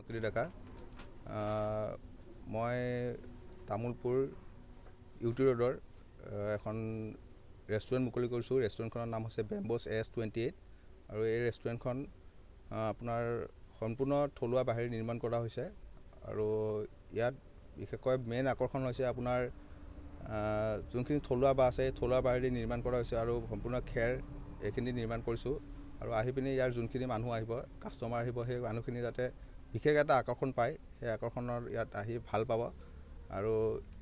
চুলি ডেকা মই তামোলপুৰ ইউটি ৰোডৰ এখন ৰেষ্টুৰেণ্ট মুকলি কৰিছোঁ। ৰেষ্টুৰেণ্টখনৰ নাম হৈছে বেম্বছ AS28 আৰু এই ৰেষ্টুৰেণ্টখন আপোনাৰ সম্পূৰ্ণ থলুৱা বাঁহেৰে নিৰ্মাণ কৰা হৈছে আৰু ইয়াত বিশেষকৈ মেইন আকৰ্ষণ হৈছে আপোনাৰ যোনখিনি থলুৱা বাঁহ আছে থলুৱা বাঁহেৰে নিৰ্মাণ কৰা হৈছে আৰু সম্পূৰ্ণ খেৰ এইখিনি নিৰ্মাণ কৰিছোঁ আৰু আহি পিনি ইয়াৰ যোনখিনি মানুহ আহিব কাষ্টমাৰ আহিব সেই মানুহখিনি যাতে বিশেষ এটা আকৰ্ষণ পায় সেই আকৰ্ষণৰ ইয়াত আহি ভাল পাব আৰু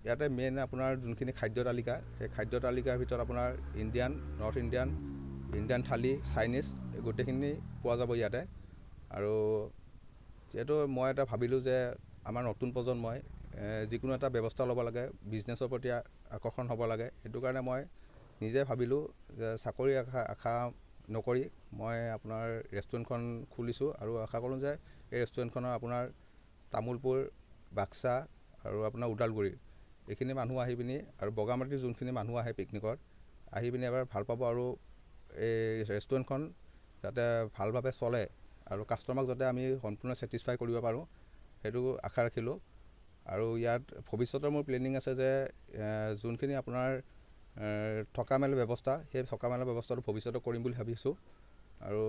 ইয়াতে মেইন আপোনাৰ যোনখিনি খাদ্য তালিকা সেই খাদ্য তালিকাৰ ভিতৰত আপোনাৰ ইণ্ডিয়ান নৰ্থ ইণ্ডিয়ান থালি চাইনিজ গোটেইখিনি পোৱা যাব ইয়াতে আৰু যিহেতু মই এটা ভাবিলোঁ যে আমাৰ নতুন প্ৰজন্মই যিকোনো এটা ব্যৱস্থা ল'ব লাগে বিজনেছৰ প্ৰতি আকৰ্ষণ হ'ব লাগে সেইটো কাৰণে মই নিজে ভাবিলোঁ যে চাকৰি আশা নকৰি মই আপোনাৰ ৰেষ্টুৰেণ্টখন খুলিছোঁ আৰু আশা কৰোঁ যে এই ৰেষ্টুৰেণ্টখনৰ আপোনাৰ তামোলপুৰ বাক্সা আৰু আপোনাৰ ওদালগুৰি এইখিনি মানুহ আহি পিনি আৰু বগামাটিৰ যোনখিনি মানুহ আহে পিকনিকত আহি পিনি এবাৰ ভাল পাব আৰু এই ৰেষ্টুৰেণ্টখন যাতে ভালভাৱে চলে আৰু কাষ্টমাৰক যাতে আমি সম্পূৰ্ণ ছেটিছফাই কৰিব পাৰোঁ সেইটো আশা ৰাখিলোঁ আৰু ইয়াত ভৱিষ্যতৰ মোৰ প্লেনিং আছে যে যোনখিনি আপোনাৰ থকা মেলা ব্যৱস্থা সেই থকা মেলা ব্যৱস্থাটো ভৱিষ্যতে কৰিম বুলি ভাবিছোঁ আৰু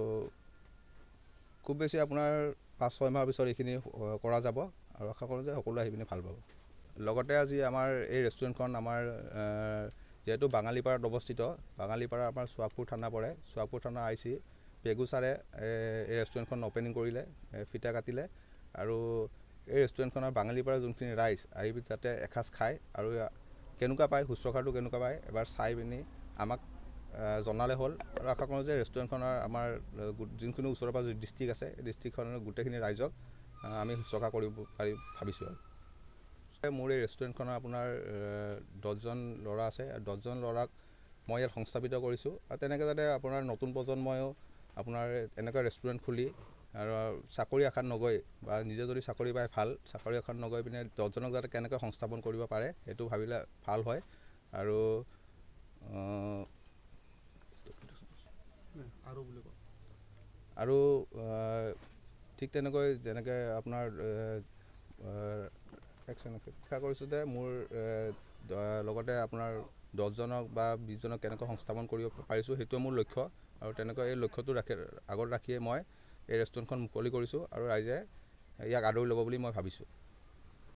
খুব বেছি আপোনাৰ 5-6 মাহৰ পিছত এইখিনি কৰা যাব আৰু আশা কৰোঁ যে সকলোৱে আহি পিনি ভাল পাব। লগতে আজি আমাৰ এই ৰেষ্টুৰেণ্টখন আমাৰ যিহেতু বাঙালীপাৰাত অৱস্থিত বাঙালীপাৰা আমাৰ চোৱাপুৰ থানা পৰে চোৱাপুৰ থানা IC পেগু ছাৰে এই ৰেষ্টুৰেণ্টখন অ'পেনিং কৰিলে ফিটা কাটিলে আৰু এই ৰেষ্টুৰেণ্টখনৰ বাঙালীপাৰা যোনখিনি ৰাইজ আহি যাতে এসাঁজ খায় আৰু কেনেকুৱা পায় শুশ্ৰূষাটো কেনেকুৱা পায় এবাৰ চাই পিনি আমাক জনালে হ'ল আৰু আশা কৰোঁ যে ৰেষ্টুৰেণ্টখনৰ আমাৰ যোনখিনি ওচৰে পাঁজৰে ডিষ্ট্ৰিক্ট আছে এই ডিষ্ট্ৰিক্টখনৰ গোটেইখিনি ৰাইজক আমি শুশ্ৰূষা কৰিব পাৰি ভাবিছোঁ আৰু মোৰ এই ৰেষ্টুৰেণ্টখনৰ আপোনাৰ 10জন ল'ৰা আছে 10জন ল'ৰাক মই ইয়াত সংস্থাপিত কৰিছোঁ আৰু তেনেকৈ যাতে আপোনাৰ নতুন প্ৰজন্ময়ো আপোনাৰ এনেকুৱা ৰেষ্টুৰেণ্ট খুলি আৰু চাকৰি আশাত নগৈ বা নিজে যদি চাকৰি পায় ভাল চাকৰি আশাত নগৈ পিনে 10জনক যাতে কেনেকৈ সংস্থাপন কৰিব পাৰে সেইটো ভাবিলে ভাল হয় আৰু ঠিক তেনেকৈ যেনেকৈ আপোনাৰ আশা কৰিছোঁ যে মোৰ লগতে আপোনাৰ 10জনক বা 20জনক কেনেকৈ সংস্থাপন কৰিব পাৰিছোঁ সেইটোৱে মোৰ লক্ষ্য আৰু তেনেকৈ এই লক্ষ্যটো আগত ৰাখিয়ে মই এই ৰেষ্টুৰেণ্টখন মুকলি কৰিছোঁ আৰু ৰাইজে ইয়াক আদৰি ল'ব বুলি মই ভাবিছোঁ।